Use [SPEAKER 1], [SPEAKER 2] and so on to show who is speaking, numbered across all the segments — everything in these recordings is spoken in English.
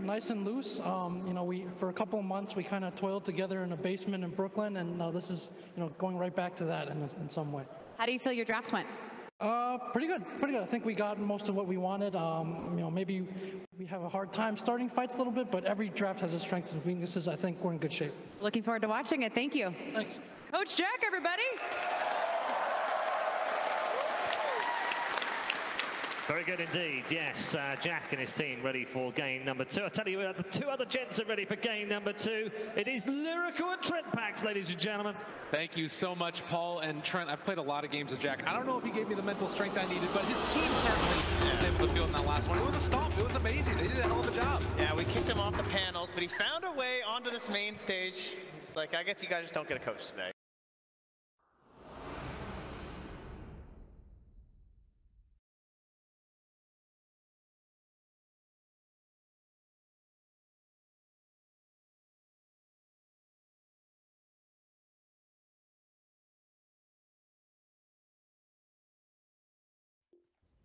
[SPEAKER 1] nice and loose. You know, for a couple of months we kind of toiled together in a basement in Brooklyn, and this is, you know, going right back to that in some way.
[SPEAKER 2] How do you feel your draft went?
[SPEAKER 1] Pretty good, pretty good. I think we got most of what we wanted. You know, maybe we have a hard time starting fights a little bit, but every draft has its strengths and weaknesses. I think we're in good shape.
[SPEAKER 2] Looking forward to watching it. Thank you.
[SPEAKER 1] Thanks.
[SPEAKER 2] Coach Jack, everybody.
[SPEAKER 3] Very good indeed, yes. Jack and his team ready for game number 2. I tell you, the 2 other gents are ready for game number 2. It is Lyrical and Trent Pax, ladies and gentlemen.
[SPEAKER 4] Thank you so much, Paul and Trent. I've played a lot of games with Jack. I don't know if he gave me the mental strength I needed, but his team certainly was able to field in that last one. It was a stomp. It was amazing. They did a hell of a job.
[SPEAKER 5] Yeah, we kicked him off the panels, but he found a way onto this main stage. It's like, I guess you guys just don't get a coach today.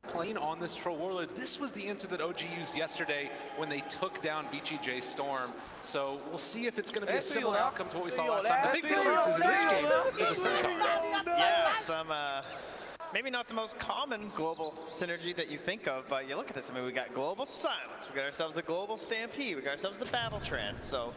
[SPEAKER 4] Playing on this Troll Warlord, this was the int that OG used yesterday when they took down VGJ Storm. So we'll see if it's going to be a similar outcome to what we saw last time. The big difference is in this game is a Centaur.
[SPEAKER 5] Yeah, some maybe not the most common global synergy that you think of, but you look at this. I mean, we got global silence, we got ourselves the global stampede, we got ourselves the battle trance. So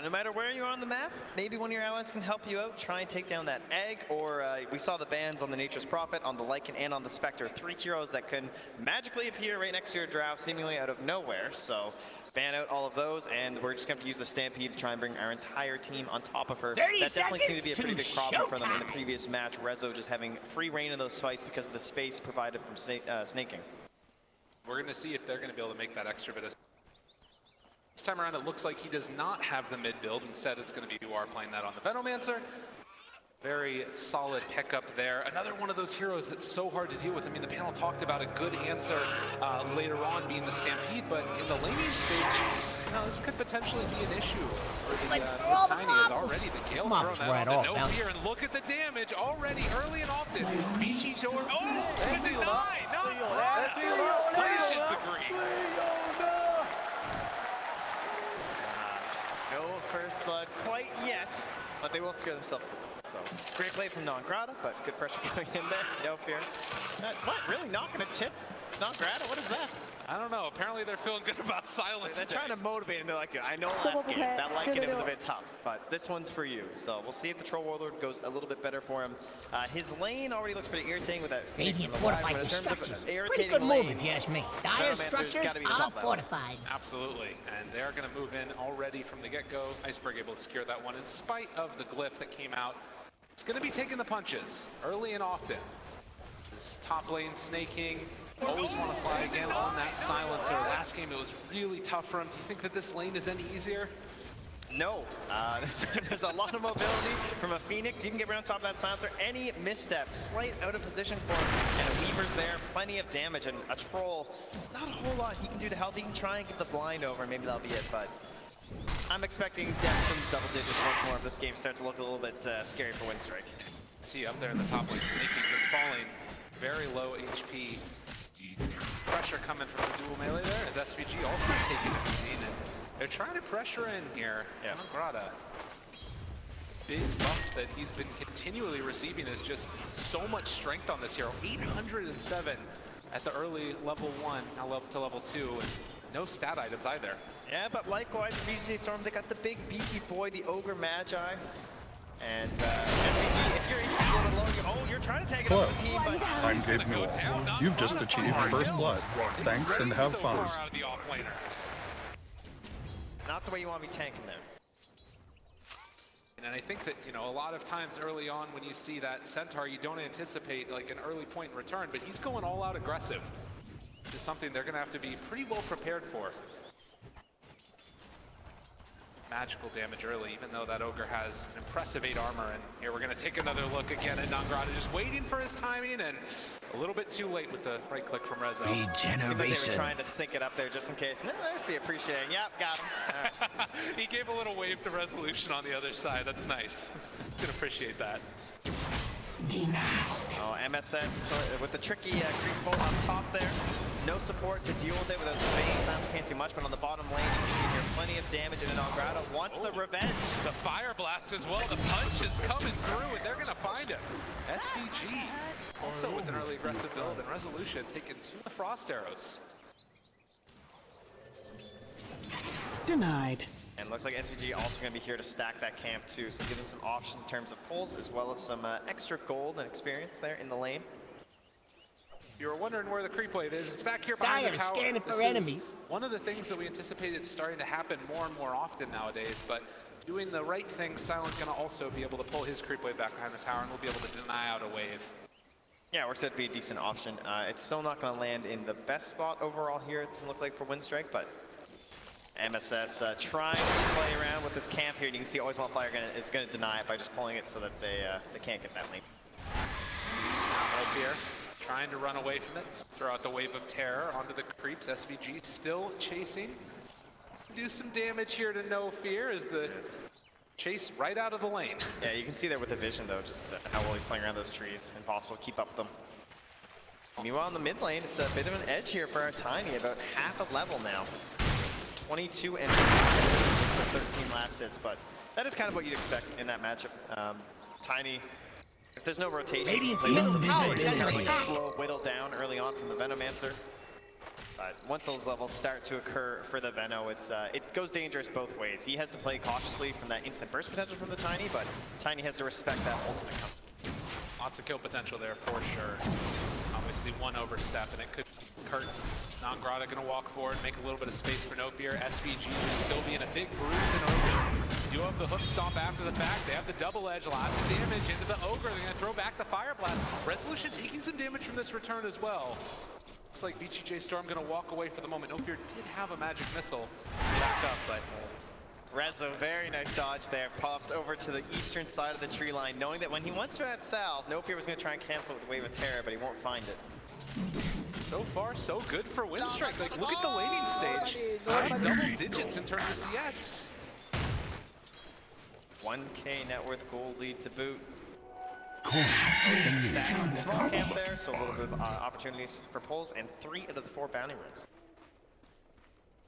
[SPEAKER 5] no matter where you are on the map, maybe one of your allies can help you out, try and take down that egg, or we saw the bans on the Nature's Prophet, on the Lycan, and on the Spectre. 3 heroes that can magically appear right next to your draft, seemingly out of nowhere. So ban out all of those, and we're just going to use the Stampede to try and bring our entire team on top of her. That definitely seemed to be a pretty big problem for them in the previous match. Rezo just having free reign in those fights because of the space provided from snaking.
[SPEAKER 4] We're going to see if they're going to be able to make that extra bit of. This time around, it looks like he does not have the mid build. Instead, it's going to be Duar playing that on the Venomancer. Very solid pickup there. Another one of those heroes that's so hard to deal with. I mean, the panel talked about a good answer later on being the Stampede, but in the laning stage, you know, this could potentially be an issue. The Tiny is already the Gale thrown out on no fear, and look at the damage already early and often. VGJ, oh, the deny, not Rada, finishes the green.
[SPEAKER 5] No first blood quite yet, but they will scare themselves a little bit. So great play from Non-Grata, but good pressure going in there. No fear. What? Really? Not going to tip Non-Grata? What is that?
[SPEAKER 4] I don't know. Apparently they're feeling good about silence.
[SPEAKER 5] They're trying to motivate him. They're like, dude, I know last game that Lycan it was a bit tough, but this one's for you. So we'll see if the Troll Warlord goes a little bit better for him. His lane already looks pretty irritating with that.
[SPEAKER 6] Radiant fortified structures. Pretty good move if you ask me. Dire structures are fortified.
[SPEAKER 4] Absolutely, and they're going to move in already from the get-go. Iceberg able to secure that one in spite of the glyph that came out. It's going to be taking the punches early and often. This top lane snaking. Always want to fly again on that silencer. Last game it was really tough for him. Do you think that this lane is any easier?
[SPEAKER 5] No. There's a lot of mobility from a Phoenix. You can get right on top of that silencer. Any misstep, slight out of position for him. And a Weaver's there, plenty of damage. And a Troll, not a whole lot he can do to help. He can try and get the blind over. Maybe that'll be it, but I'm expecting deaths in double digits once more if this game starts to look a little bit scary for Winstrike.
[SPEAKER 4] See up there in the top lane, snaking, just falling. Very low HP. Pressure coming from the dual melee there as SVG also taking it clean, and they're trying to pressure in here. Yeah. Grata. Big buff that he's been continually receiving is just so much strength on this hero. 807 at the early level 1, now level to level 2, and no stat items either.
[SPEAKER 5] Yeah, but likewise, VGJ Storm, they got the big beefy boy, the Ogre Magi. And SVG, if you're HP low, you're trying to take it over the team, but
[SPEAKER 7] I'm Gabe Newell. You've just achieved first blood. Thanks and have fun.
[SPEAKER 5] Not the way you want to be tanking there.
[SPEAKER 4] And I think that, you know, a lot of times early on when you see that Centaur, you don't anticipate like an early point in return, but he's going all out aggressive. This is something they're going to have to be pretty well prepared for. Magical damage early, even though that Ogre has an impressive 8 armor. And here we're going to take another look again at Non-Grata, just waiting for his timing, and a little bit too late with the right click from Rezo.
[SPEAKER 5] Regeneration. They were trying to sync it up there just in case. No, there's the appreciating. Yep, got him.
[SPEAKER 4] He gave a little wave to Resolution on the other side. That's nice. Can appreciate that.
[SPEAKER 5] Oh, MSS with the tricky creep bolt on top there. no support to deal with it without Spain. Silence can't do much, but on the bottom lane, you can see here plenty of damage, and Grado wants the revenge.
[SPEAKER 4] The fire blast as well. The punch is coming through, and they're going to find him. SVG also with an early aggressive build, and Resolution taking 2 of the Frost Arrows.
[SPEAKER 8] Denied.
[SPEAKER 5] And looks like SVG also going to be here to stack that camp too, so give them some options in terms of pulls, as well as some extra gold and experience there in the lane.
[SPEAKER 4] If you were wondering where the creep wave is, it's back here behind the tower.
[SPEAKER 6] Scanning for enemies.
[SPEAKER 4] One of the things that we anticipated starting to happen more and more often nowadays, but doing the right thing, Silent going to also be able to pull his creep wave back behind the tower, and we'll be able to deny out a wave.
[SPEAKER 5] Yeah, works out to be a decent option. It's still not going to land in the best spot overall here, it doesn't look like, for Winstrike, but MSS trying to play around with this camp here. You can see Always Want Fire is going to deny it by just pulling it so that they can't get that lane.
[SPEAKER 4] Up here, trying to run away from it. Throw out the wave of terror onto the creeps. SVG still chasing. Do some damage here to No Fear as the chase right out of the lane.
[SPEAKER 5] Yeah, you can see there with the vision though, just how well he's playing around those trees. Impossible to keep up with them. Meanwhile in the mid lane, it's a bit of an edge here for our Tiny, about half a level now. 22 and 13 last hits, but that is kind of what you'd expect in that matchup. Tiny, if there's no rotation,
[SPEAKER 6] Radiant's middle tower is under attack.
[SPEAKER 5] Slow whittle down early on from the Venomancer. But once those levels start to occur for the Veno, it goes dangerous both ways. He has to play cautiously from that instant burst potential from the Tiny, but Tiny has to respect that ultimate coming.
[SPEAKER 4] Lots of kill potential there for sure. Obviously one overstep and it could curtains. Non-Grata gonna walk forward, make a little bit of space for No Fear. SVG is still being a big bruise in Ogre. You have the hook stomp after the fact. They have the double edge, lots of damage into the Ogre. They're gonna throw back the Fire Blast. Resolution taking some damage from this return as well. Looks like VGJ Storm gonna walk away for the moment. No Fear did have a magic missile back up, but
[SPEAKER 5] Rezo, very nice dodge there. Pops over to the eastern side of the tree line, knowing that when he wants to that south, No Fear was going to try and cancel with the Wave of Terror, but he won't find it.
[SPEAKER 4] So far, so good for Winstrike. Like, look at the laning stage. Double digits in terms of CS.
[SPEAKER 5] 1K net worth gold lead to boot. Small camp there, so a little bit of opportunities for pulls, and 3 out of the 4 bounty runs.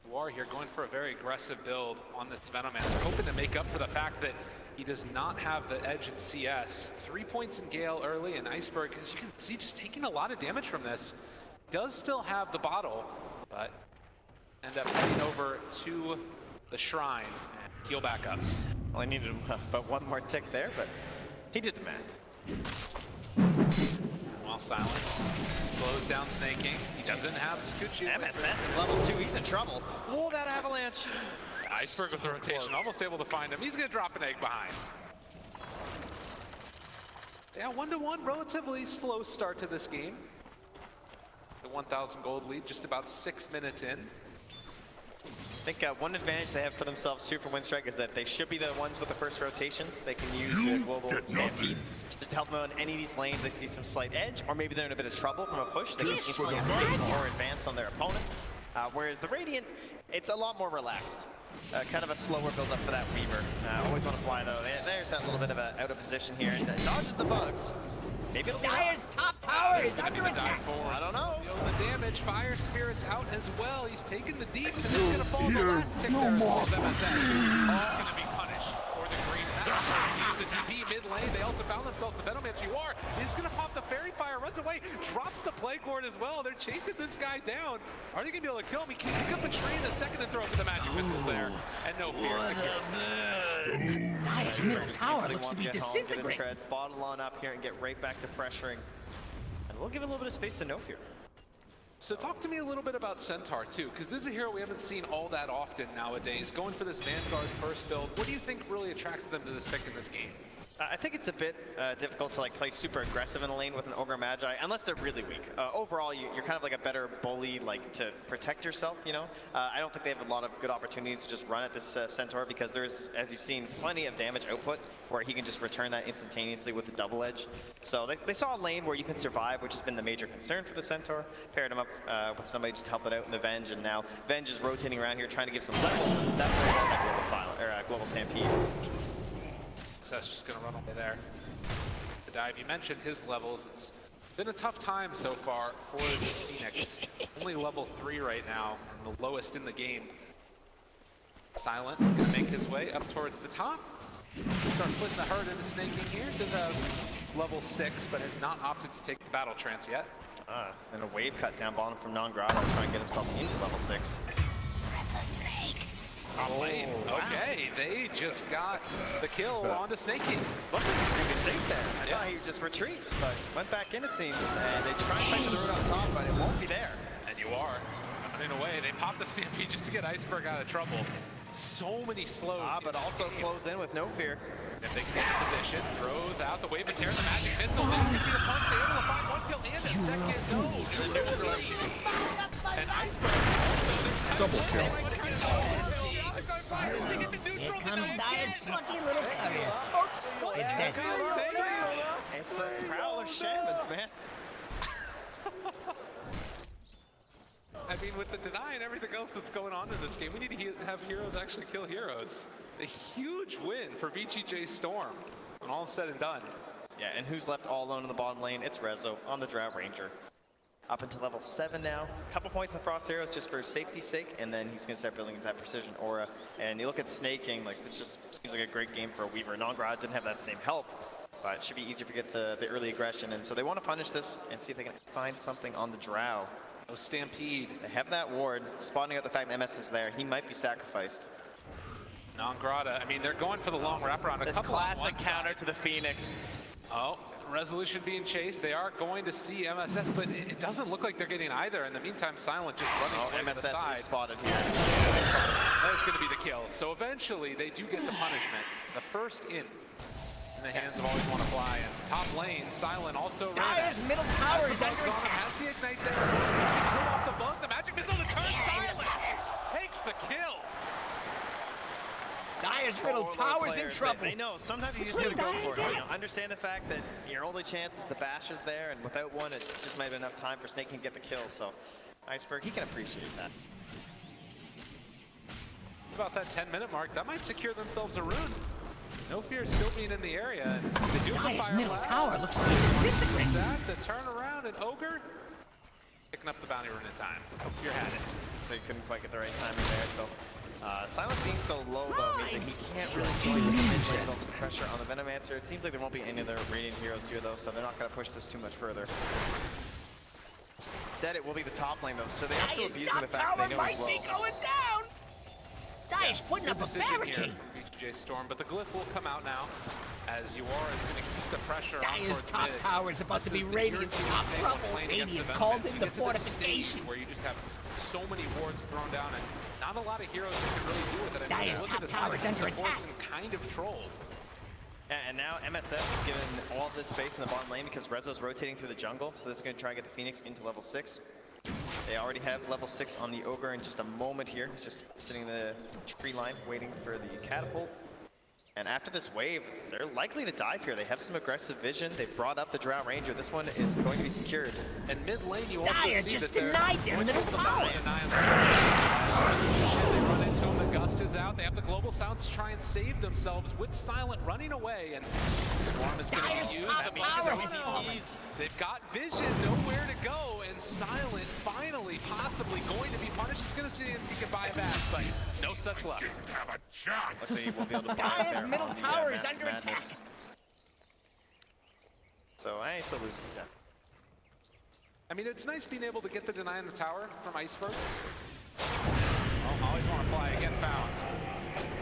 [SPEAKER 4] War here going for a very aggressive build on this Venomancer, hoping to make up for the fact that he does not have the edge in CS. 3 points in Gale early, and Iceberg, as you can see, just taking a lot of damage from this. Does still have the bottle, but end up heading over to the shrine and heal back up.
[SPEAKER 5] Well, I needed about 1 more tick there, but he did the math.
[SPEAKER 4] While Silent slows down Snaking, he doesn't have Scoochie.
[SPEAKER 5] MSS is level 2, he's in trouble. Oh, that avalanche!
[SPEAKER 4] Iceberg with the rotation, almost able to find him. He's gonna drop an egg behind. Yeah, 1-1, relatively slow start to this game. The 1,000 gold lead, just about 6 minutes in.
[SPEAKER 5] I think one advantage they have for themselves too for Winstrike is that they should be the ones with the first rotations. They can use the global stampede just to help them on any of these lanes. They see some slight edge, or maybe they're in a bit of trouble from a push. They can instantly escape or advance on their opponent. Whereas the Radiant, it's a lot more relaxed. Kind of a slower build-up for that Weaver. Always want to fly though. There's that little bit of a out of position here, and dodges the bugs. Maybe it'll
[SPEAKER 6] Dire's top tower is under attack.
[SPEAKER 5] I don't know.
[SPEAKER 4] Feel the damage. Fire Spirit's out as well. He's taking the deeps, and it's going to fall the last tick there as well as MSS. All going to be punished for the green. Use the TP mid lane. They also found themselves the Venomancer. You are. He's going to pop the Fairy Fire, runs away, drops the Plague Ward as well. They're chasing this guy down. Are they going to be able to kill him? He can pick up a tree in a second and throw for the magic missiles there. And No Fear secures.
[SPEAKER 6] Dire's middle tower looks to be disintegrating.
[SPEAKER 5] Bottle on up here and get right back to pressuring. And we'll give a little bit of space to No Fear.
[SPEAKER 4] So talk to me a little bit about Centaur too, because this is a hero we haven't seen all that often nowadays. Going for this Vanguard first build, what do you think really attracted them to this pick in this game?
[SPEAKER 5] I think it's a bit difficult to play super aggressive in the lane with an Ogre Magi, unless they're really weak. Overall, you're kind of like a better bully, to protect yourself, you know? I don't think they have a lot of good opportunities to just run at this Centaur, because there's, as you've seen, plenty of damage output where he can just return that instantaneously with the double edge. So they saw a lane where you can survive, which has been the major concern for the Centaur. Paired him up with somebody just to help it out in the Venge, and now Venge is rotating around here trying to give some levels. That's where you want that global Stampede.
[SPEAKER 4] That's just going to run away there. The dive, you mentioned his levels. It's Been a tough time so far for this Phoenix. Only level 3 right now, and the lowest in the game. Silent gonna make his way up towards the top. Start putting the herd into snaking here. Does have level 6, but has not opted to take the battle trance yet.
[SPEAKER 5] And a wave cut down bottom from Non-Grotto, trying to get himself into level 6.
[SPEAKER 6] That's a snake.
[SPEAKER 4] Top lane. Okay, they just got the kill onto Snakey.
[SPEAKER 5] Looked like he was gonna be safe there. I thought he would just retreat, but went back in it seems. And they try and find the road up top, but it won't be there.
[SPEAKER 4] And you are running away. They popped the CMP just to get Iceberg out of trouble. So many slows.
[SPEAKER 5] But also close in with no fear.
[SPEAKER 4] If they can get in position, throws out the wave of terror, the magic missile. This could be the punch. They're able to find one kill and a second go. And Iceberg also
[SPEAKER 7] Double kill.
[SPEAKER 6] Here comes Dire's lucky little courier. Oops, it's dead.
[SPEAKER 5] It's those Prowler shamans, man.
[SPEAKER 4] I mean, with the deny and everything else that's going on in this game, we need to have heroes actually kill heroes. A huge win for VGJ Storm when all is said and done.
[SPEAKER 5] Yeah, and who's left all alone in the bottom lane? It's Rezo on the Drow Ranger. Up into level 7 now. Couple points in Frost Arrows just for safety's sake, and then he's going to start building that precision aura. And you look at Snaking, like this just seems like a great game for a Weaver. Non-Grotto didn't have that same help, but it should be easier to get to the early aggression. And so they want to punish this and see if they can find something on the Drow.
[SPEAKER 4] No Stampede.
[SPEAKER 5] They have that ward, spotting out the fact that MS is there. He might be sacrificed.
[SPEAKER 4] Non-Grotto, I mean, they're going for the long wraparound.
[SPEAKER 5] This classic counter to the Phoenix.
[SPEAKER 4] Oh, Resolution being chased. They are going to see MSS, but it doesn't look like they're getting either. In the meantime, Silent just running to the side.
[SPEAKER 5] MSS is spotted here.
[SPEAKER 4] That is going to be the kill. So eventually, they do get the punishment. The first in the hands of Always Want to Fly. And top lane, Silent also
[SPEAKER 6] Dire's middle tower is under attack.
[SPEAKER 4] Has the ignite there. Kill off the bug. The magic missile to turn Silent. Takes the kill.
[SPEAKER 6] Dire's middle tower's in trouble.
[SPEAKER 5] They know sometimes you just gotta go for it. You know, understand the fact that your only chance is the bash is there, and without one, it just might have been enough time for Snake to get the kill. So, Iceberg, he can appreciate that.
[SPEAKER 4] It's about that 10-minute mark. That might secure themselves a rune. No Fear still being in the area. And they do have the
[SPEAKER 6] Dire's
[SPEAKER 4] fire
[SPEAKER 6] middle
[SPEAKER 4] blast.
[SPEAKER 6] tower looks to be disintegrating.
[SPEAKER 4] That, the turnaround, and Ogre picking up the bounty rune in time. No Fear had it.
[SPEAKER 5] So he couldn't quite get the right timing there. So. Silent being so low though means that he can't really join the mid lane with pressure on the Venomancer. It seems like there won't be any other Radiant heroes here though, so they're not going to push this too much further. Said it will be the top lane though, so they are still abusing the fact that they know he's low.
[SPEAKER 6] Might be going down. Dire's putting up a barricade.
[SPEAKER 4] VGJ Storm, but the glyph will come out now as Uara is going to keep the pressure on
[SPEAKER 6] Dire's
[SPEAKER 4] towards
[SPEAKER 6] top
[SPEAKER 4] mid.
[SPEAKER 6] tower is about to be Radiant's top trouble. Radiant called in the fortification.
[SPEAKER 4] Where you just have so many wards thrown down and not a lot of heroes that can really do with it. I mean,
[SPEAKER 6] Dire's
[SPEAKER 4] look at
[SPEAKER 6] top
[SPEAKER 4] this
[SPEAKER 6] tower is under attack.
[SPEAKER 4] and kind of troll.
[SPEAKER 5] And now MSS is given all this space in the bottom lane because Rezo's rotating through the jungle, so this is going to try and get the Phoenix into level 6. They already have level 6 on the Ogre in just a moment here. He's just sitting in the tree line waiting for the catapult. And after this wave, they're likely to dive here. They have some aggressive vision. They brought up the Drow Ranger. This one is going to be secured.
[SPEAKER 4] And mid lane, you also
[SPEAKER 6] Dire
[SPEAKER 4] see
[SPEAKER 6] just
[SPEAKER 4] that they're
[SPEAKER 6] denied their
[SPEAKER 4] going
[SPEAKER 6] middle
[SPEAKER 4] to
[SPEAKER 6] tower.
[SPEAKER 4] deny on the They run into him. The Gust is out. They have the global sounds to try and save themselves with Silent running away. And Swarm is going
[SPEAKER 6] Dire's
[SPEAKER 4] to be used.
[SPEAKER 6] top tower has fallen.
[SPEAKER 4] They've got vision, nowhere to go. And Silent finally, possibly going to be punished. He's going to see if he can buy it back, but no such luck.
[SPEAKER 5] Let's see, we'll be able to
[SPEAKER 6] Dire's middle tower is under attack.
[SPEAKER 5] So I still lose. Yeah.
[SPEAKER 4] I mean, it's nice being able to get the deny on the tower from Iceberg. Oh, Always Want to Fly again found.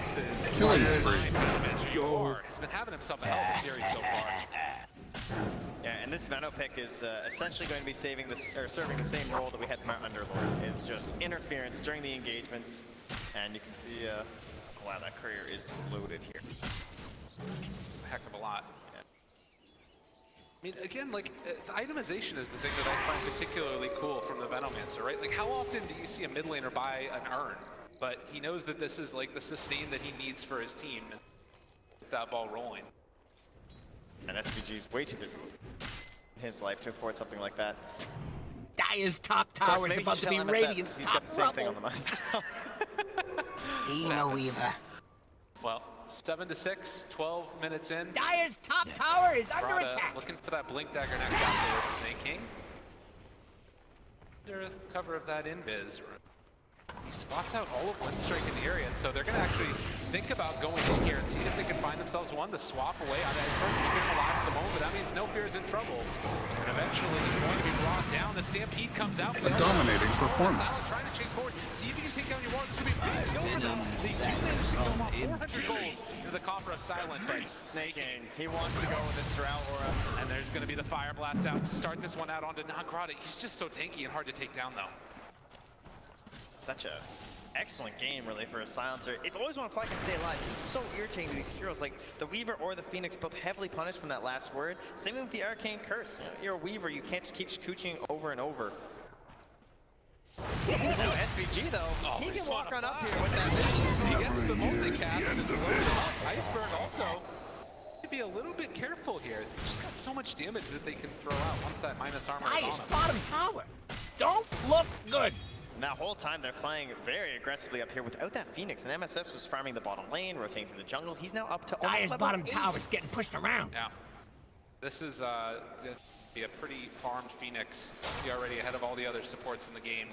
[SPEAKER 4] This is
[SPEAKER 7] Killing spree.
[SPEAKER 4] Yor has been having himself a hell of a series so far.
[SPEAKER 5] Yeah, and this Veno pick is essentially going to be saving this, or serving the same role that we had from our Underlord. It's just interference during the engagements, and you can see, wow, that courier is loaded here.
[SPEAKER 4] A heck of a lot. Yeah. I mean, again, like, the itemization is the thing that I find particularly cool from the Venomancer, right? Like, how often do you see a mid laner buy an urn? But he knows that this is like the sustain that he needs for his team and get that ball rolling.
[SPEAKER 5] And SVG is way too busy in his life to afford something like that.
[SPEAKER 6] Dire's top tower is about to be Radiant's
[SPEAKER 5] he's
[SPEAKER 6] top
[SPEAKER 5] got the same thing on
[SPEAKER 6] trouble.
[SPEAKER 5] the mind.
[SPEAKER 6] See no Weaver.
[SPEAKER 4] Well, 7-6, 12 minutes in.
[SPEAKER 6] Dire's top tower is under
[SPEAKER 4] Brada
[SPEAKER 6] attack.
[SPEAKER 4] looking for that blink dagger next afterwards. Snake King. Under cover of that invis. He spots out all of Winstrike in the area, and so they're going to actually think about going in here and see if they can find themselves one to swap away on Iceberg, keep him alive for the moment, but that means No Fear is in trouble. And eventually he's going to be brought down. The Stampede comes out.
[SPEAKER 7] A dominating performance.
[SPEAKER 4] Silent trying to chase forward. See if he can take down your ward. This will be big kill for them. The managed to kill off 400 golds into the coffer of Silent, but
[SPEAKER 5] Snake King, he wants to go with this Drought Aura.
[SPEAKER 4] and there's going to be the Fire Blast out to start this one out onto Nagrada. He's just so tanky and hard to take down, though.
[SPEAKER 5] Such a excellent game, really, for a silencer. If you always want to fly and stay alive, he's so irritating to these heroes. Like the Weaver or the Phoenix, both heavily punished from that last word. Same with the Arcane Curse. You know, you're a Weaver, you can't just keep scooching over and over. Now SVG though, he can walk on up here with that vision.
[SPEAKER 4] He gets the multicast and blows up. Iceberg also to be a little bit careful here. They've just got so much damage that they can throw out once that minus armor is
[SPEAKER 6] Dire's
[SPEAKER 4] on them.
[SPEAKER 6] bottom tower don't look good.
[SPEAKER 5] And that whole time they're playing very aggressively up here without that Phoenix, and MSS was farming the bottom lane, rotating through the jungle. He's now up to almost
[SPEAKER 6] Dire's
[SPEAKER 5] level
[SPEAKER 6] bottom
[SPEAKER 5] 8.
[SPEAKER 6] tower's getting pushed around.
[SPEAKER 4] Yeah. This is be a pretty farmed Phoenix. See already ahead of all the other supports in the game.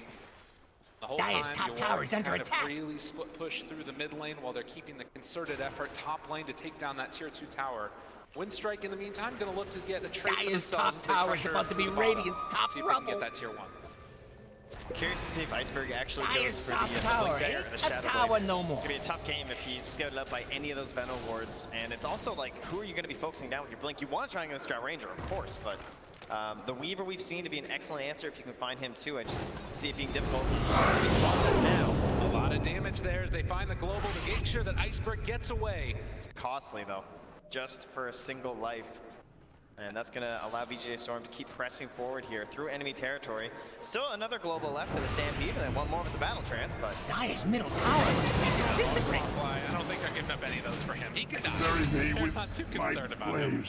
[SPEAKER 4] The whole
[SPEAKER 6] Dire's
[SPEAKER 4] time,
[SPEAKER 6] top
[SPEAKER 4] you
[SPEAKER 6] tower is under
[SPEAKER 4] kind
[SPEAKER 6] attack.
[SPEAKER 4] of freely split push through the mid lane while they're keeping the concerted effort top lane to take down that tier 2 tower. Winstrike, in the meantime, going to look to get a trade for
[SPEAKER 6] Dire's
[SPEAKER 4] themselves.
[SPEAKER 6] top
[SPEAKER 4] as they
[SPEAKER 6] tower is
[SPEAKER 4] pressure
[SPEAKER 6] about to be
[SPEAKER 4] the bottom.
[SPEAKER 6] Radiant's top
[SPEAKER 4] See if they can
[SPEAKER 6] rubble.
[SPEAKER 4] get that tier 1.
[SPEAKER 5] Curious to see if Iceberg actually
[SPEAKER 6] Dire's
[SPEAKER 5] goes for
[SPEAKER 6] top
[SPEAKER 5] the
[SPEAKER 6] tower
[SPEAKER 5] Blink Dagger
[SPEAKER 6] ain't
[SPEAKER 5] or the
[SPEAKER 6] a
[SPEAKER 5] Shadow
[SPEAKER 6] tower
[SPEAKER 5] Blade.
[SPEAKER 6] no more.
[SPEAKER 5] It's gonna be a tough game if he's scouted up by any of those Venom wards, and it's also like, who are you gonna be focusing down with your Blink? You want to try and get a Scout Ranger, of course, but the Weaver we've seen to be an excellent answer if you can find him too. I just see it being difficult. Now,
[SPEAKER 4] A lot of damage there as they find the global to make sure that Iceberg gets away.
[SPEAKER 5] it's costly though, just for a single life. And that's going to allow VGJ Storm to keep pressing forward here through enemy territory. Still another global left in the Stampede, and then one more with the Battle Trance, but
[SPEAKER 6] Dire's middle tower looks to be disintegrating.
[SPEAKER 4] Why? I don't think they're giving up any of those for him. He can die. They're not too concerned about him.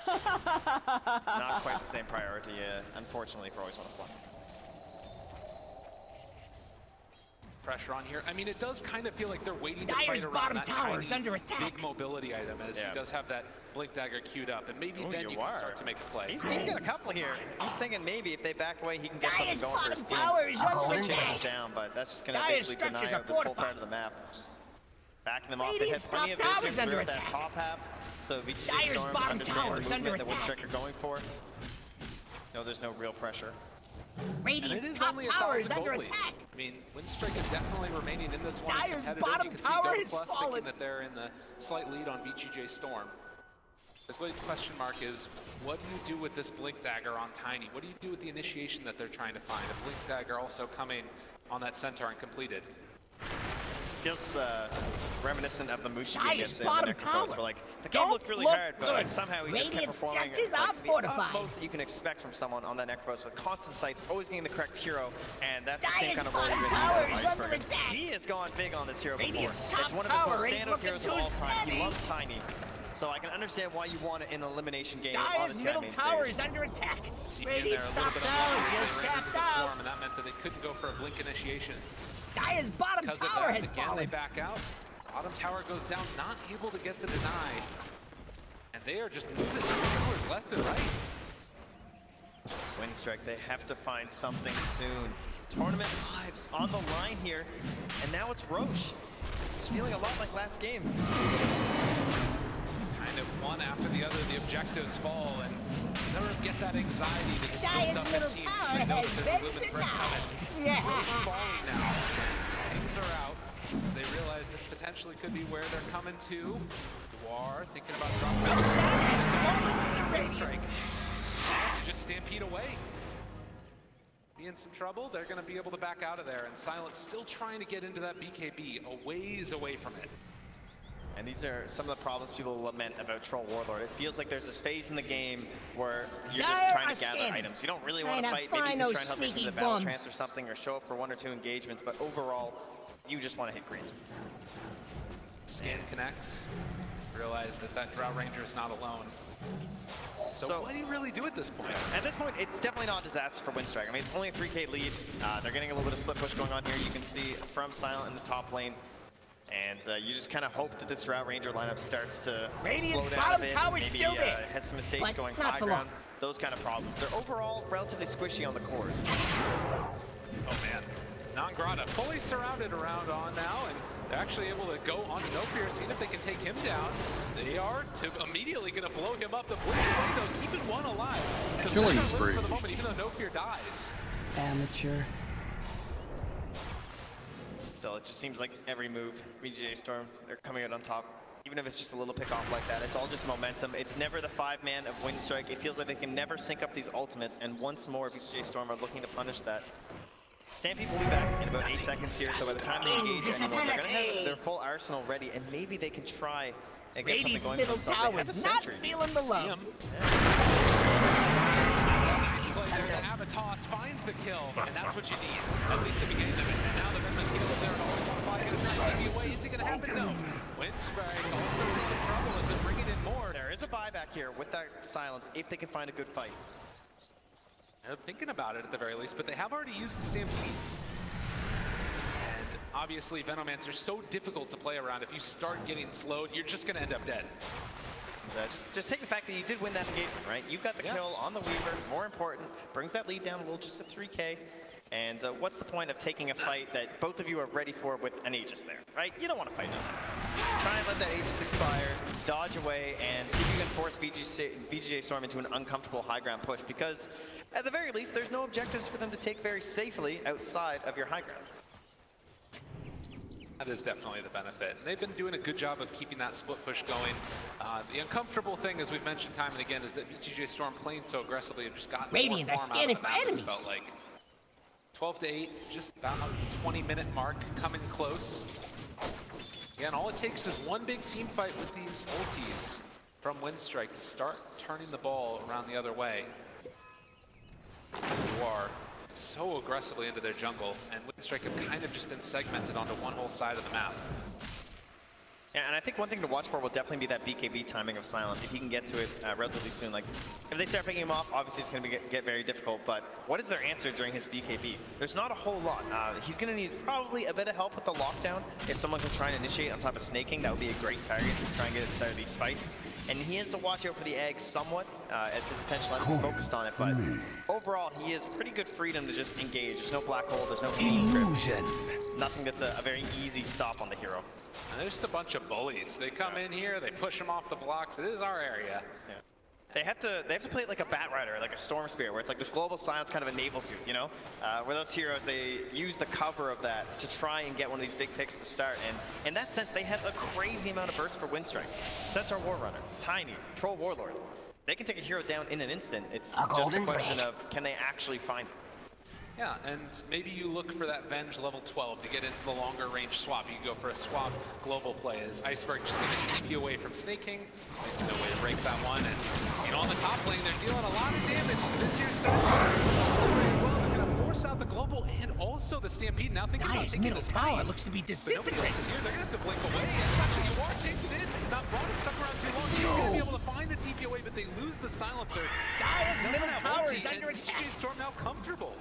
[SPEAKER 5] not quite the same priority, unfortunately, for Always Wanna Fly.
[SPEAKER 4] Pressure on here. I mean, it does kind of feel like they're waiting to
[SPEAKER 6] Dire's
[SPEAKER 4] fight around
[SPEAKER 6] bottom
[SPEAKER 4] that
[SPEAKER 6] tower
[SPEAKER 4] tiny,
[SPEAKER 6] is under attack.
[SPEAKER 4] big mobility item, as
[SPEAKER 5] Yeah.
[SPEAKER 4] he does have that Blink Dagger queued up, and maybe then you can start to make a play.
[SPEAKER 5] He's got a couple here. He's thinking maybe if they back away, he can get
[SPEAKER 6] Dire's
[SPEAKER 5] something going for his
[SPEAKER 6] bottom
[SPEAKER 5] team.
[SPEAKER 6] tower is under
[SPEAKER 5] Switching
[SPEAKER 6] attack.
[SPEAKER 5] down, but that's just going to
[SPEAKER 6] Dire's
[SPEAKER 5] basically
[SPEAKER 6] structures
[SPEAKER 5] deny
[SPEAKER 6] are
[SPEAKER 5] this whole
[SPEAKER 6] fortified.
[SPEAKER 5] part of the map. Just backing them off. They
[SPEAKER 6] Radiant's
[SPEAKER 5] had plenty of
[SPEAKER 6] top tower
[SPEAKER 5] vision
[SPEAKER 6] is under
[SPEAKER 5] through that
[SPEAKER 6] attack.
[SPEAKER 5] top half, so VGJ
[SPEAKER 6] Dire's
[SPEAKER 5] Storm
[SPEAKER 6] bottom
[SPEAKER 5] understand
[SPEAKER 6] tower
[SPEAKER 5] the
[SPEAKER 6] is under
[SPEAKER 5] movement that
[SPEAKER 6] attack.
[SPEAKER 5] Winstrike are going for. No, there's no real pressure.
[SPEAKER 4] And it
[SPEAKER 6] Radiant's
[SPEAKER 4] is
[SPEAKER 6] top
[SPEAKER 4] only
[SPEAKER 6] tower is
[SPEAKER 4] 1,000
[SPEAKER 6] under
[SPEAKER 4] gold lead.
[SPEAKER 6] attack.
[SPEAKER 4] I mean, Winstrike is definitely remaining in this one.
[SPEAKER 6] Dire's
[SPEAKER 4] competitive.
[SPEAKER 6] bottom
[SPEAKER 4] You can
[SPEAKER 6] tower
[SPEAKER 4] see
[SPEAKER 6] has
[SPEAKER 4] Plus
[SPEAKER 6] fallen.
[SPEAKER 4] thinking that they're in the slight lead on VGJ Storm. The big question mark is, what do you do with this Blink Dagger on Tiny? What do you do with the initiation that they're trying to find? A Blink Dagger also coming on that Centaur and completed.
[SPEAKER 5] Feels reminiscent of the Mushi game
[SPEAKER 6] Dire's
[SPEAKER 5] yesterday
[SPEAKER 6] bottom
[SPEAKER 5] on the Necrophos,
[SPEAKER 6] tower
[SPEAKER 5] where like the game
[SPEAKER 6] don't
[SPEAKER 5] looked really
[SPEAKER 6] look
[SPEAKER 5] hard, but
[SPEAKER 6] good.
[SPEAKER 5] somehow he just kept
[SPEAKER 6] Radiant
[SPEAKER 5] performing
[SPEAKER 6] structures
[SPEAKER 5] like,
[SPEAKER 6] are
[SPEAKER 5] the
[SPEAKER 6] fortified.
[SPEAKER 5] utmost that you can expect from someone on that Necrophos with constant sights, always getting the correct hero, and that's the
[SPEAKER 6] Dire's
[SPEAKER 5] same kind of role
[SPEAKER 6] bottom
[SPEAKER 5] you're
[SPEAKER 6] tower
[SPEAKER 5] going to
[SPEAKER 6] is
[SPEAKER 5] need
[SPEAKER 6] under
[SPEAKER 5] from Iceberg.
[SPEAKER 6] attack.
[SPEAKER 5] He has gone big on this hero before.
[SPEAKER 6] Radiant's
[SPEAKER 5] It's
[SPEAKER 6] top
[SPEAKER 5] one of his
[SPEAKER 6] tower
[SPEAKER 5] most
[SPEAKER 6] ain't
[SPEAKER 5] standout
[SPEAKER 6] looking
[SPEAKER 5] heroes
[SPEAKER 6] too
[SPEAKER 5] of all time. He
[SPEAKER 6] steady.
[SPEAKER 5] loves Tiny. So I can understand why you want it in an elimination game on
[SPEAKER 6] Dire's
[SPEAKER 5] the
[SPEAKER 6] middle
[SPEAKER 5] main
[SPEAKER 6] tower
[SPEAKER 5] stage.
[SPEAKER 6] is under attack.
[SPEAKER 4] TP in
[SPEAKER 6] Radiant's
[SPEAKER 4] there, a
[SPEAKER 6] top
[SPEAKER 4] little bit of
[SPEAKER 6] tower
[SPEAKER 4] luck.
[SPEAKER 6] just
[SPEAKER 4] They ran into
[SPEAKER 6] tapped
[SPEAKER 4] the
[SPEAKER 6] out.
[SPEAKER 4] storm, and that meant that they couldn't go for a blink initiation.
[SPEAKER 6] Dire's bottom
[SPEAKER 4] Because of
[SPEAKER 6] tower
[SPEAKER 4] that,
[SPEAKER 6] has
[SPEAKER 4] again,
[SPEAKER 6] fallen.
[SPEAKER 4] they back out. Bottom tower goes down, not able to get the deny. And they are just moving towers left and right.
[SPEAKER 5] Winstrike, they have to find something soon. Tournament lives on the line here, and now it's Roche. This is feeling a lot like last game.
[SPEAKER 4] Kind of one after the other, the objectives fall, and never get that anxiety that gets
[SPEAKER 6] Dire's
[SPEAKER 4] built up
[SPEAKER 6] middle
[SPEAKER 4] in teams.
[SPEAKER 6] tower
[SPEAKER 4] They know
[SPEAKER 6] has
[SPEAKER 4] that there's a
[SPEAKER 6] been
[SPEAKER 4] limit threat
[SPEAKER 6] denied.
[SPEAKER 4] coming.
[SPEAKER 6] Yeah.
[SPEAKER 4] Roche falling now. Things are out. They realize this potentially could be where they're coming to. War thinking about dropping.
[SPEAKER 6] Roshan has fallen to the
[SPEAKER 4] Winstrike.
[SPEAKER 6] Radiant.
[SPEAKER 4] Just stampede away. Be in some trouble. They're going to be able to back out of there, and Silent still trying to get into that BKB, a ways away from it.
[SPEAKER 5] And these are some of the problems people lament about Troll Warlord. It feels like there's this phase in the game where you're just
[SPEAKER 6] Dire
[SPEAKER 5] trying
[SPEAKER 6] are
[SPEAKER 5] to gather
[SPEAKER 6] scanning.
[SPEAKER 5] items. You don't really want
[SPEAKER 6] Trying
[SPEAKER 5] to
[SPEAKER 6] to
[SPEAKER 5] fight. Maybe you
[SPEAKER 6] find
[SPEAKER 5] can
[SPEAKER 6] those
[SPEAKER 5] try and help yourself
[SPEAKER 6] sneaky
[SPEAKER 5] to the battle
[SPEAKER 6] bums.
[SPEAKER 5] trance or something, or show up for 1 or 2 engagements. But overall, you just want to hit green.
[SPEAKER 4] Scan connects. Realize that that Drow Ranger is not alone. So what do you really do at this point?
[SPEAKER 5] At this point, it's definitely not a disaster for Winstrike. I mean, it's only a 3K lead. They're getting a little bit of split push going on here. You can see from Silent in the top lane. And you just kind of hope that this Drought Ranger lineup starts to
[SPEAKER 6] Radiant's
[SPEAKER 5] slow down
[SPEAKER 6] bottom
[SPEAKER 5] a bit,
[SPEAKER 6] tower's
[SPEAKER 5] maybe
[SPEAKER 6] still there,
[SPEAKER 5] has some mistakes
[SPEAKER 6] but
[SPEAKER 5] going
[SPEAKER 6] not
[SPEAKER 5] high
[SPEAKER 6] for
[SPEAKER 5] ground,
[SPEAKER 6] long.
[SPEAKER 5] those kind of problems. They're overall relatively squishy on the cores.
[SPEAKER 4] Oh man, Nangrata fully surrounded around on now, and they're actually able to go on No Fear, seeing if they can take him down. They are immediately going to blow him up. The Blink Away, though, keeping one alive. So
[SPEAKER 7] Killing
[SPEAKER 4] they're
[SPEAKER 7] spree.
[SPEAKER 4] for the moment, even though No Fear dies.
[SPEAKER 1] Amateur.
[SPEAKER 5] So it just seems like every move, VGJ Storm, they're coming out on top. Even if it's just a little pick off like that, it's all just momentum. It's never the 5-man of Winstrike. It feels like they can never sync up these ultimates, and once more, VGJ Storm are looking to punish that. Stampede will be back in about 8 seconds here, so by the time they engage anyone, they're going to have their full arsenal ready, and maybe they can try and get something
[SPEAKER 6] Radiant's
[SPEAKER 5] going
[SPEAKER 6] middle
[SPEAKER 5] for themselves.
[SPEAKER 6] tower's not feeling the love.
[SPEAKER 4] Avatos finds the kill, and that's what you need, at least at the beginning of it. And now the Memphis kills there, and always want to find it, trying to take you away. Is it going to happen? No. Winstrike also in some trouble as they're bringing in more.
[SPEAKER 5] There is a buyback here with that silence, if they can find a good fight.
[SPEAKER 4] They're thinking about it at the very least, but they have already used the Stampede. And obviously, Venomancer's so difficult to play around. If you start getting slowed, you're just going to end up dead.
[SPEAKER 5] Just take the fact that you did win that engagement, right? You got the kill on the Weaver, more important, brings that lead down a little, just at 3K. And what's the point of taking a fight that both of you are ready for with an Aegis there, right? You don't want to fight nothing. Try and let that Aegis expire, dodge away, and see if you can force VGJ Storm into an uncomfortable high ground push, because at the very least, there's no objectives for them to take very safely outside of your high ground.
[SPEAKER 4] That is definitely the benefit. And they've been doing a good job of keeping that split push going. The uncomfortable thing, as we've mentioned time and again, is that VGJ Storm playing so aggressively have just gotten
[SPEAKER 6] Radiant
[SPEAKER 4] more
[SPEAKER 6] are
[SPEAKER 4] farm
[SPEAKER 6] scanning
[SPEAKER 4] out of
[SPEAKER 6] for
[SPEAKER 4] the map,
[SPEAKER 6] enemies.
[SPEAKER 4] Felt like 12 to 8, just about 20-minute mark coming close. Again, all it takes is one big team fight with these ultis from Winstrike to start turning the ball around the other way. You are so aggressively into their jungle, and Winstrike have kind of just been segmented onto one whole side of the map.
[SPEAKER 5] Yeah, and I think one thing to watch for will definitely be that BKB timing of Silent, if he can get to it relatively soon. Like, if they start picking him off, obviously it's going to get very difficult, but what is their answer during his BKB? There's not a whole lot. He's going to need probably a bit of help with the lockdown. If someone can try and initiate on top of snaking, that would be a great target to try and get it started these fights. And he has to watch out for the eggs somewhat, as his attention has been focused on it, but overall, he has pretty good freedom to just engage. There's no black hole, there's no illusion. Nothing that's a very easy stop on the hero.
[SPEAKER 4] And there's just a bunch of bullies. They come in here, they push them off the blocks. It is our area.
[SPEAKER 5] Yeah. They have to play it like a Bat Rider, like a Storm Spear, where it's like this global silence kind of enables you, you know? Where those heroes, they use the cover of that to try and get one of these big picks to start. And in that sense, they have a crazy amount of burst for Winstrike. Centaur War Runner, Tiny, Troll Warlord. They can take a hero down in an instant. It's just a question of, can they actually find it?
[SPEAKER 4] Yeah, and maybe you look for that Venge level 12 to get into the longer range swap. You can go for a swap global play as Iceberg just going to TP away from Snake King. Nice no way to break that one. And you know, on the top lane, they're dealing a lot of damage to this year's Centaur. They're going to force out the global and also the Stampede. Now thinking about taking this
[SPEAKER 6] tower looks to be disintegrated.
[SPEAKER 4] They're going to have to blink away. And actually, you are takes it in. Not brought it stuck around too long. He's going to be able to find the TP away, but they lose the silencer.
[SPEAKER 6] Dire's middle tower is under attack.
[SPEAKER 4] VGJ Storm now comfortable.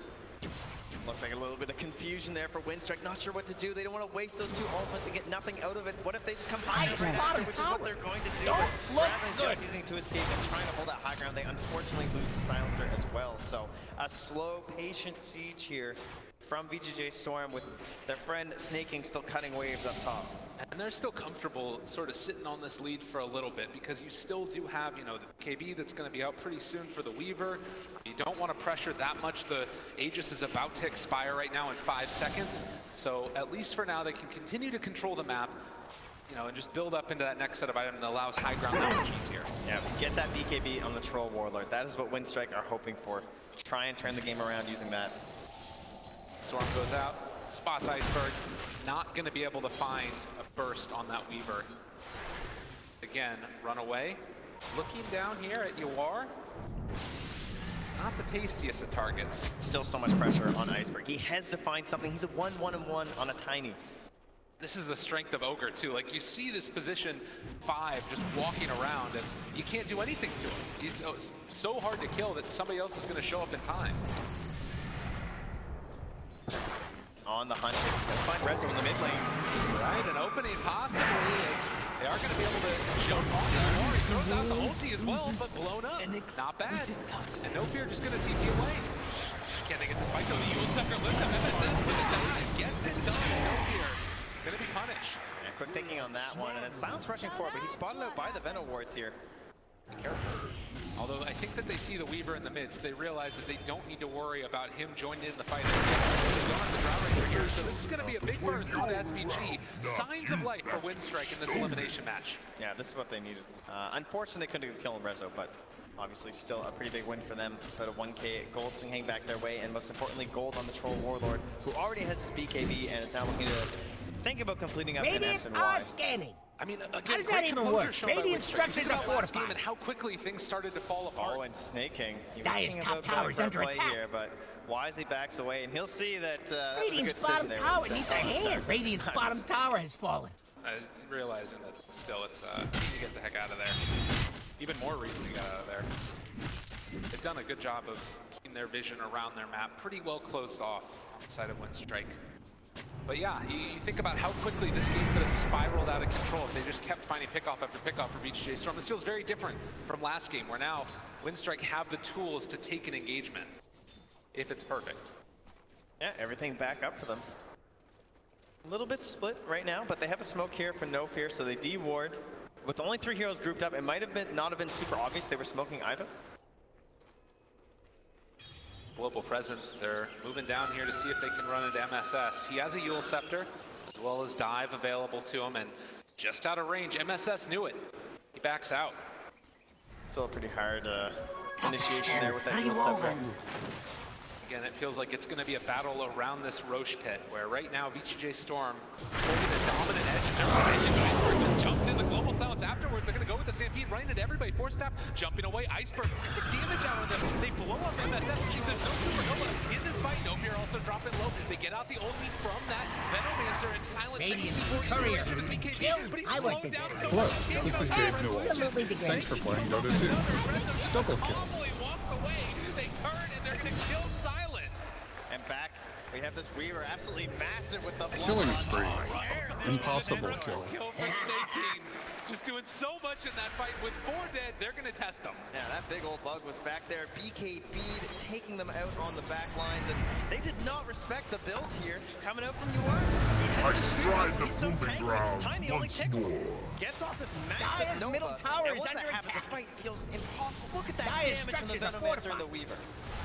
[SPEAKER 5] Looks like a little bit of confusion there for Winstrike. Not sure what to do. They don't want to waste those two ultimates and get nothing out of it. What if they just come behind us right after, which is what they're going to do. Rather than just using to escape and trying to hold that high ground, they unfortunately lose the silencer as well. So a slow, patient siege here from VGJ Storm with their friend Snake King still cutting waves up top.
[SPEAKER 4] And they're still comfortable sort of sitting on this lead for a little bit because you still do have, you know, the KB that's going to be out pretty soon for the Weaver. You don't want to pressure that much. The Aegis is about to expire right now in 5 seconds. So at least for now, they can continue to control the map, you know, and just build up into that next set of items that allows high ground that much easier.
[SPEAKER 5] Yeah, get that BKB on the Troll Warlord. That is what Winstrike are hoping for. Try and turn the game around using that.
[SPEAKER 4] Storm goes out, spots Iceberg, not going to be able to find a burst on that Weaver. Again, run away. Looking down here at Yawar, not the tastiest of targets.
[SPEAKER 5] Still so much pressure on Iceberg. He has to find something. He's a 1-1-1 on a Tiny.
[SPEAKER 4] This is the strength of Ogre too. Like you see this position 5 just walking around and you can't do anything to him. He's so hard to kill that somebody else is going to show up in time.
[SPEAKER 5] on the hunt. He's going to find Rezo in the mid lane.
[SPEAKER 4] Right, an opening possibly is they are going to be able to jump on that more. He throws out the ulti as well, but blown up. Not bad. And No Fear just going to TP away. Can they get this fight though? The Yule Scepter lifts up. MSS with a dive. Gets it done. No Fear going to be punished.
[SPEAKER 5] Yeah, quick thinking on that one. And then Silence rushing forward, but he's spotted out by the Venom wards here.
[SPEAKER 4] Be careful. Although I think that they see the Weaver in the midst, they realize that they don't need to worry about him joining in the fight. They don't have the Drow Ranger here, so this is going to be a big burst on SVG. Signs of life for Winstrike in this elimination match.
[SPEAKER 5] Yeah, this is what they needed. Unfortunately, they couldn't kill Rezo, but obviously still a pretty big win for them. About a 1k gold swing hang back their way, and most importantly, gold on the Troll Warlord, who already has his BKB and is now looking to think about completing up
[SPEAKER 6] Radiant
[SPEAKER 5] an
[SPEAKER 6] are
[SPEAKER 5] SNY.
[SPEAKER 6] scanning.
[SPEAKER 4] I mean, again,
[SPEAKER 6] how does that even work? Radiant structures are fortified.
[SPEAKER 4] And how quickly things started to fall apart.
[SPEAKER 5] Oh, and Snake King.
[SPEAKER 6] Dire's top tower is under attack.
[SPEAKER 5] Here, but wisely backs away, and he'll see that
[SPEAKER 6] Radiant's bottom tower needs a hand. Radiant's bottom tower has fallen.
[SPEAKER 4] Realizing that still it's need to get the heck out of there. Even more reason to get out of there. They've done a good job of keeping their vision around their map pretty well closed off inside of Winstrike. But yeah, you think about how quickly this game could have spiraled out of control if they just kept finding pickoff after pickoff for VGJ Storm. This feels very different from last game, where now Winstrike have the tools to take an engagement, if it's perfect.
[SPEAKER 5] Yeah, everything back up for them. A little bit split right now, but they have a smoke here for No Fear, so they de-ward. With only 3 heroes grouped up, it might have been not have been super obvious they were smoking either.
[SPEAKER 4] Global presence, they're moving down here to see if they can run into MSS. He has a Yule Scepter, as well as dive available to him, and just out of range, MSS knew it. He backs out.
[SPEAKER 5] Still a pretty hard initiation there with that Yule Scepter.
[SPEAKER 4] Again, it feels like it's going to be a battle around this Roche pit, where right now VGJ Storm holding a dominant edge. And Iceberg just jumps in the Global Silence afterwards. They're going to go with the Stampede, running into everybody. Force Staff jumping away. Iceberg, get the damage out of them. They blow up MSS, which means there's no Supernova in this fight. No Fear also dropping low. They get out the ulti from that Venomancer, and Silent
[SPEAKER 6] Radiant's courier has been killed. I like this.
[SPEAKER 7] Hello, this is Gabe Newell.
[SPEAKER 6] Absolutely the
[SPEAKER 7] Thanks for playing Dota 2. Double kill.
[SPEAKER 4] Walks away. They turn and they're going to kill Silent.
[SPEAKER 5] And back, we have this Weaver absolutely massive with the blood.
[SPEAKER 7] Killing spree. Impossible kill.
[SPEAKER 4] Kill for Snake King. Just doing so much in that fight. With 4 dead, they're going to test them.
[SPEAKER 5] Yeah, that big old bug was back there. BKB'd, taking them out on the back lines, and they did not respect the build here. Coming out from UR.
[SPEAKER 8] I stride the moving grounds once more.
[SPEAKER 5] Gets off this massive
[SPEAKER 6] Dire's
[SPEAKER 5] Nova.
[SPEAKER 6] middle tower
[SPEAKER 5] And
[SPEAKER 6] is
[SPEAKER 5] once
[SPEAKER 6] under
[SPEAKER 5] that happens,
[SPEAKER 6] attack.
[SPEAKER 5] the fight feels impossible. Look at that
[SPEAKER 6] Dire's
[SPEAKER 5] damage from the
[SPEAKER 6] structures are
[SPEAKER 5] Venomancer and the
[SPEAKER 6] fortified.
[SPEAKER 5] Weaver.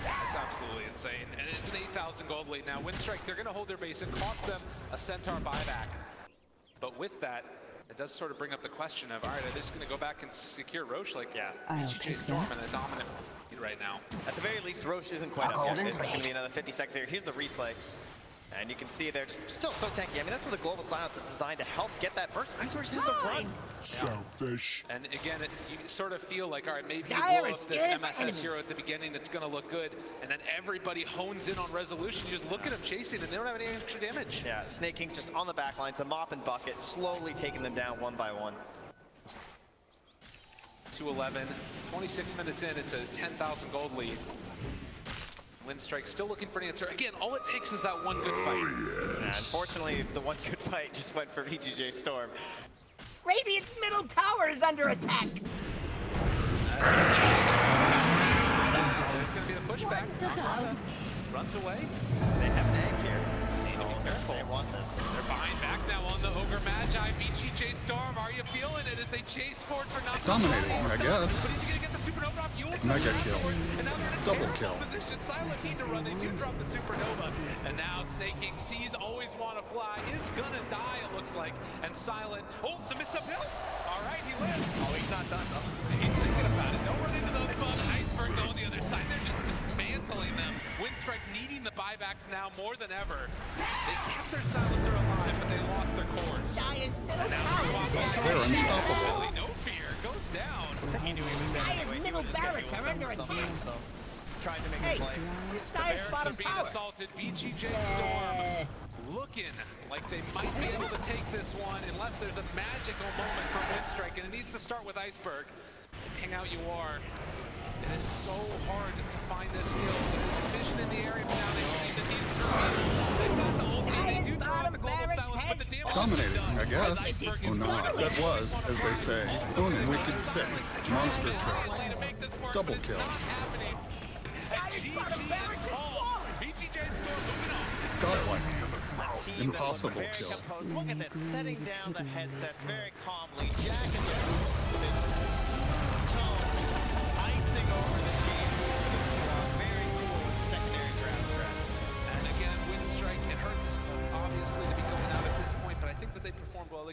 [SPEAKER 4] It's absolutely insane. And it's an 8,000 gold lead now. Winstrike, they're going to hold their base and cost them a Centaur buyback. But with that, it does sort of bring up the question of, all right, are they just going to go back and secure Roche? Like, yeah, VGJ Storm in a dominant lead right now.
[SPEAKER 5] At the very least, Roche isn't quite up yet. It's going to be another 50 seconds here. Here's the replay. And you can see they're just still so tanky. I mean, that's what the Global Silence is designed to help get that burst. Iceberg seems to run.
[SPEAKER 8] Selfish.
[SPEAKER 4] And again, you sort of feel like, all right, maybe you
[SPEAKER 6] Dire
[SPEAKER 4] blow
[SPEAKER 6] is
[SPEAKER 4] up this
[SPEAKER 6] scared of
[SPEAKER 4] MSS
[SPEAKER 6] enemies.
[SPEAKER 4] hero at the beginning, it's going to look good. And then everybody hones in on resolution. You just look at them chasing, and they don't have any extra damage.
[SPEAKER 5] Yeah, Snake King's just on the back line, the mop and bucket, slowly taking them down one by one.
[SPEAKER 4] 2-11, 26 minutes in, it's a 10,000 gold lead. Winstrike still looking for an answer. Again, all it takes is that one good fight.
[SPEAKER 5] And unfortunately, the one good fight just went for VGJ Storm.
[SPEAKER 6] Radiant's middle tower is under attack.
[SPEAKER 4] There's going to be the pushback. Runs away.
[SPEAKER 5] They have an egg here.
[SPEAKER 4] Need to be careful.
[SPEAKER 5] They want this.
[SPEAKER 4] They're behind back now on the Ogre Magi. VGJ Storm, are you feeling it as they chase forward for not
[SPEAKER 7] Dominating, I guess.
[SPEAKER 4] But he's going to get the Supernova off.
[SPEAKER 7] Mega kill.
[SPEAKER 4] And now they're in a
[SPEAKER 7] Double
[SPEAKER 4] terrible
[SPEAKER 7] kill.
[SPEAKER 4] position. Silent need to run. They do drop the Supernova. And now Snake King sees always want to fly. Is going to die, it looks like. And Silent, oh, the miss uphill. All right, he lives.
[SPEAKER 5] Oh, he's not done, though.
[SPEAKER 4] He's thinking about it. Don't run into those bugs. Iceberg, though, on the other side. They're just dismantling them. Winstrike needing the buybacks now more than ever. They kept their silencer alive, but they lost their cores.
[SPEAKER 6] Dire's middle
[SPEAKER 4] Now
[SPEAKER 6] tower is under
[SPEAKER 7] They're
[SPEAKER 6] attack.
[SPEAKER 7] unstoppable.
[SPEAKER 4] No Fear goes down.
[SPEAKER 6] Dire's middle barracks are under attack.
[SPEAKER 5] So, tried to make
[SPEAKER 6] Hey,
[SPEAKER 5] a play.
[SPEAKER 6] it's Dire's
[SPEAKER 4] Barracks
[SPEAKER 6] bottom
[SPEAKER 4] are being
[SPEAKER 6] tower.
[SPEAKER 4] assaulted. VGJ Storm looking like they might be able to take this one unless there's a magical moment from Winstrike, and it needs to start with Iceberg. Hang out you are. It is so hard to find this kill. There's vision in the area, but now they don't even need to reveal. They've got the ulti.
[SPEAKER 6] bottom barracks has
[SPEAKER 7] Dominating, I guess. Oh no, that was, as they say, boom, wicked sick. Monster kill. Double kill.
[SPEAKER 6] Dire's bottom barracks has fallen.
[SPEAKER 9] VGJ's still moving on.
[SPEAKER 7] Godlike.
[SPEAKER 5] Team that
[SPEAKER 7] Impossible
[SPEAKER 5] looks very
[SPEAKER 7] kill.
[SPEAKER 5] composed. Look at this, setting down the headsets very calmly. Jack and the with his smooth tones, icing over this game for this very cool secondary draft strat.
[SPEAKER 4] And again, Winstrike, it hurts obviously to be going out at this point, but I think that they performed well.